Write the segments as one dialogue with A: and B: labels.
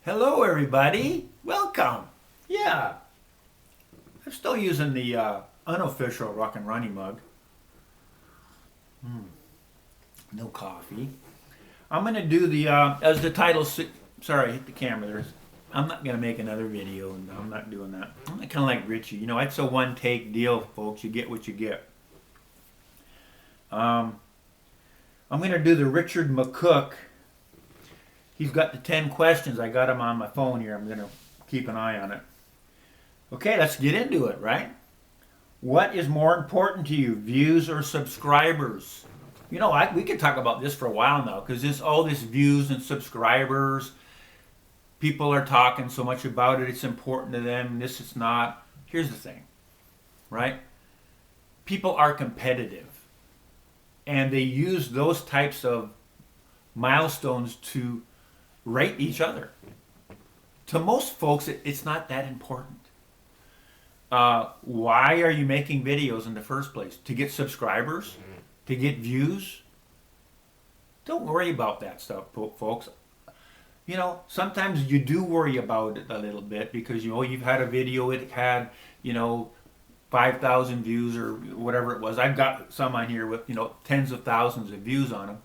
A: Hello, everybody. Welcome. Yeah, I'm still using the unofficial Rock and Ronnie mug. No coffee. I'm gonna do as the title. Sorry, I hit the camera. I'm not gonna make another video, and I'm not doing that. I'm kind of like Richie. It's a one-take deal, folks. You get what you get. Um, I'm gonna do the Richard McCook. He's got the 10 questions. I got him on my phone here. I'm gonna keep an eye on it. Okay, let's get into it, right? What is more important to you, views or subscribers? We could talk about this for a while now because all this views and subscribers, people are talking so much about it. It's important to them. This is not. Here's the thing, right? People are competitive, and they use those types of milestones to rate each other. To most folks, it's not that important. Why are you making videos in the first place? To get subscribers? To get views? Don't worry about that stuff, folks. Sometimes you do worry about it a little bit because, you've had a video, it had, 5,000 views or whatever it was. I've got some on here with, tens of thousands of views on them.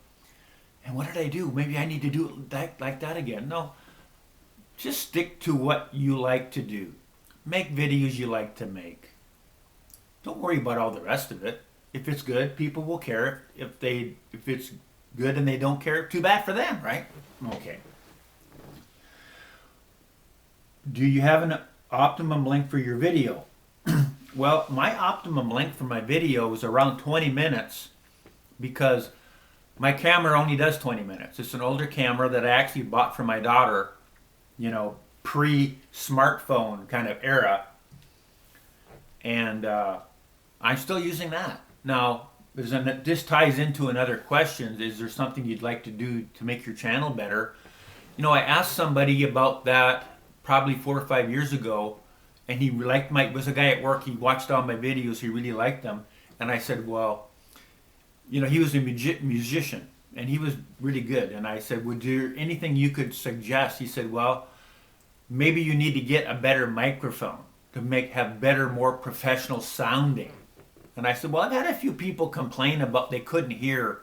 A: And what did I do? Maybe I need to do it like that again. No, just stick to what you like to do. Make videos you like to make. Don't worry about all the rest of it. If it's good, people will care. If it's good and they don't care, too bad for them, right? Okay. Do you have an optimum length for your video? Well, my optimum length for my video is around 20 minutes because my camera only does 20 minutes. It's an older camera that I actually bought for my daughter, pre-smartphone kind of era. And I'm still using that. Now, this ties into another question. Is there something you'd like to do to make your channel better? I asked somebody about that probably 4 or 5 years ago, and he liked was a guy at work. He watched all my videos. He really liked them. And I said, well, he was a musician, and he was really good. And I said, would there anything you could suggest? He said, well, maybe you need to get a better microphone to have better, more professional sounding. And I said, well, I've had a few people complain about they couldn't hear,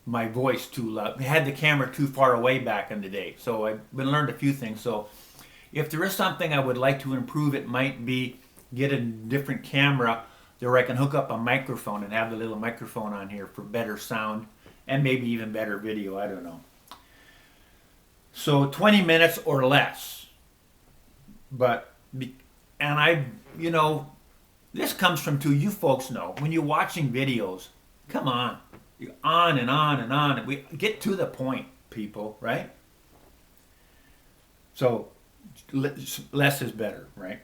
A: my voice too loud. They had the camera too far away back in the day. So I've learned a few things. So if there is something I would like to improve, it might be get a different camera where I can hook up a microphone and have the little microphone on here for better sound and maybe even better video. I don't know. So 20 minutes or less. This comes from you folks know, when you're watching videos, come on, you're on and on and on. We get to the point, people, right? So less is better, right?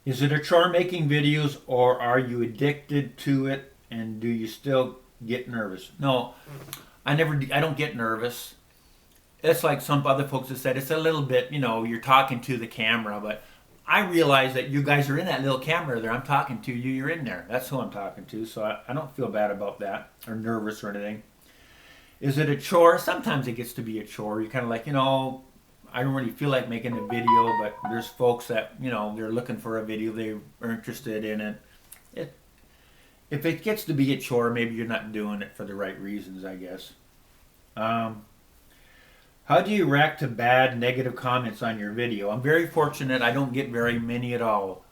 A: Is it a chore making videos, or are you addicted to it, and do you still get nervous? No, I don't get nervous. It's like some other folks have said, it's a little bit, you're talking to the camera, but I realize that you guys are in that little camera there. I'm talking to you, you're in there. That's who I'm talking to, so I don't feel bad about that or nervous or anything. Is it a chore? Sometimes it gets to be a chore. You're kind of like, I don't really feel like making a video, but there's folks that, they're looking for a video, they are interested in it. If it gets to be a chore, maybe you're not doing it for the right reasons, I guess. How do you react to bad, negative comments on your video? I'm very fortunate. I don't get very many at all.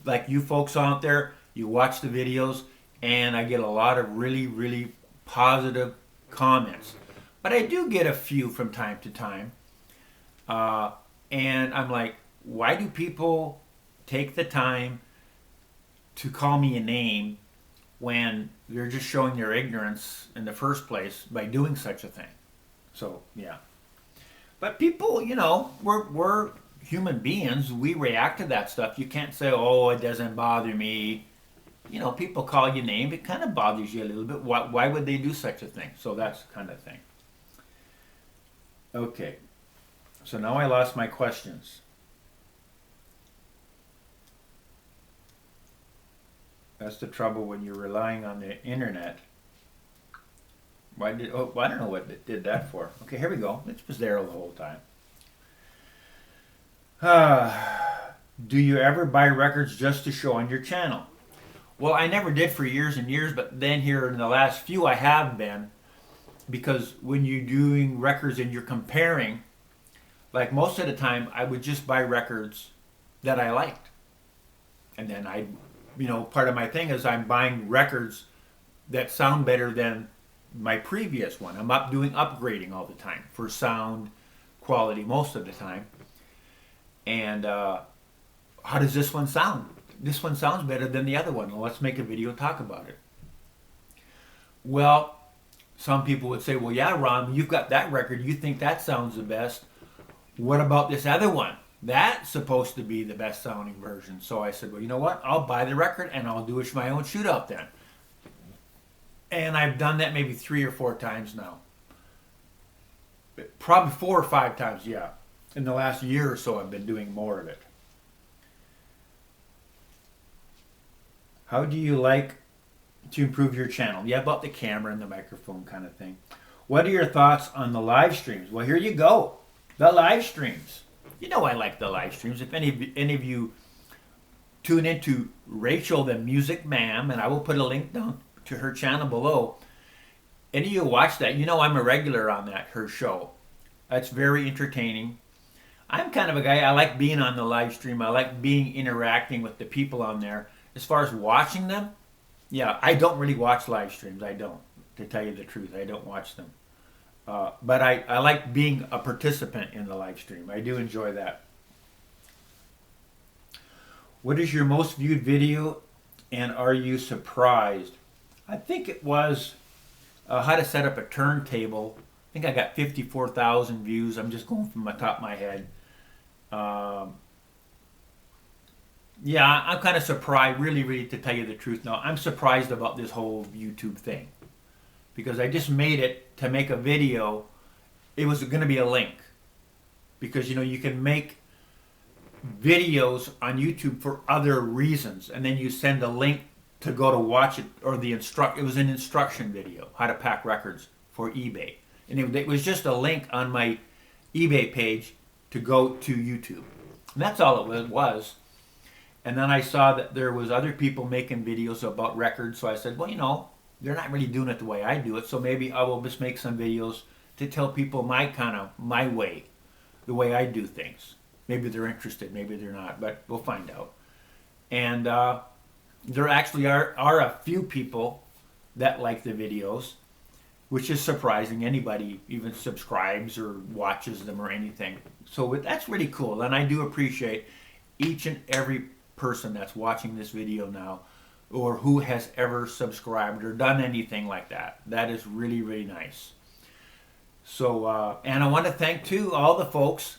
A: Like you folks out there, you watch the videos, and I get a lot of really, really positive comments. But I do get a few from time to time. And I'm like, why do people take the time to call me a name when they're just showing their ignorance in the first place by doing such a thing? So, yeah. But people, we're human beings. We react to that stuff. You can't say, oh, it doesn't bother me. People call you names. It kind of bothers you a little bit. Why would they do such a thing? So that's the kind of thing. Okay. So now I lost my questions. That's the trouble when you're relying on the internet. Why did? Oh, I don't know what it did that for. Okay, here we go. It was there the whole time. Do you ever buy records just to show on your channel? Well, I never did for years and years, but then here in the last few I have been, because when you're doing records and you're comparing, like most of the time I would just buy records that I liked. And then part of my thing is I'm buying records that sound better than my previous one. I'm doing upgrading all the time for sound quality most of the time. And how does this one sound? This one sounds better than the other one. Well, let's make a video and talk about it. Well, some people would say, well, yeah, Ron, you've got that record. You think that sounds the best. What about this other one? That's supposed to be the best sounding version. So I said, well, you know what? I'll buy the record and I'll do it my own shootout then. And I've done that maybe 3 or 4 times now. Probably 4 or 5 times, yeah. In the last year or so, I've been doing more of it. How do you like to improve your channel? Yeah, about the camera and the microphone kind of thing. What are your thoughts on the live streams? Well, here you go. The live streams. You know I like the live streams. If any of you tune into Rachel the Music Ma'am, and I will put a link down to her channel below. Any of you watch that, you know I'm a regular on her show. That's very entertaining. I'm kind of a guy, I like being on the live stream. I like interacting with the people on there. As far as watching them, yeah, I don't really watch live streams. I don't, to tell you the truth. I don't watch them. But I like being a participant in the live stream. I do enjoy that. What is your most viewed video, and are you surprised? I think it was how to set up a turntable. I think I got 54,000 views. I'm just going from the top of my head. Yeah, I'm kind of surprised, really, to tell you the truth now. I'm surprised about this whole YouTube thing. Because I just made it to make a video. It was going to be a link. Because, you can make videos on YouTube for other reasons. And then you send a link to go to watch it, or it was an instruction video, how to pack records for eBay. And it was just a link on my eBay page to go to YouTube. And that's all it was. And then I saw that there was other people making videos about records, so I said, well, they're not really doing it the way I do it, so maybe I will just make some videos to tell people my way, the way I do things. Maybe they're interested, maybe they're not, but we'll find out. And there actually are a few people that like the videos, which is surprising. Anybody even subscribes or watches them or anything. So that's really cool, and I do appreciate each and every person that's watching this video now, or who has ever subscribed or done anything like that. That is really, really nice. So, and I want to thank too all the folks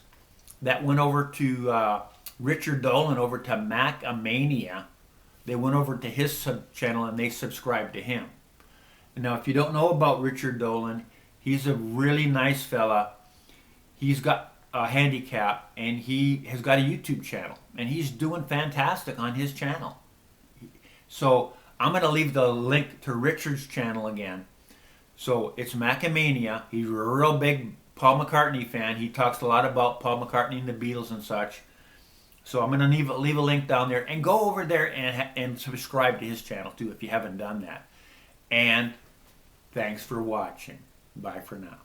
A: that went over to Richard Dolin over to MACCA Mania. They went over to his channel and they subscribed to him. Now, if you don't know about Richard Dolin, he's a really nice fella. He's got a handicap, and he has got a YouTube channel, and he's doing fantastic on his channel. So I'm going to leave the link to Richard's channel again. So it's MACCA Mania. He's a real big Paul McCartney fan. He talks a lot about Paul McCartney and the Beatles and such. So I'm going to leave a link down there, and go over there and subscribe to his channel too if you haven't done that. And thanks for watching. Bye for now.